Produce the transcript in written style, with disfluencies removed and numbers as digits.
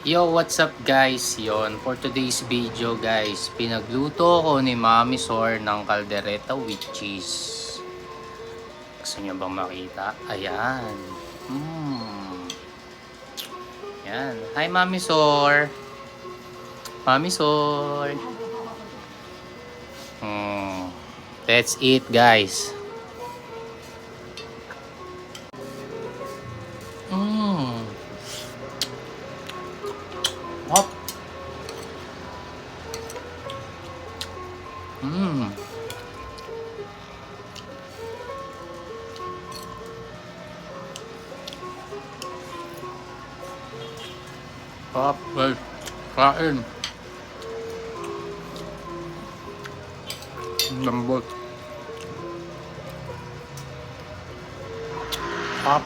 Yo, what's up guys? Yon, for today's video guys, pinagluto ko ni Mami Sor ng kaldereta with cheese. Gusto nyo bang makita? Ayan. Yan. Hi Mami Sor. Mami Sor. Let's eat guys. Hop. Hop, guys. Kain. Lambot. Hop.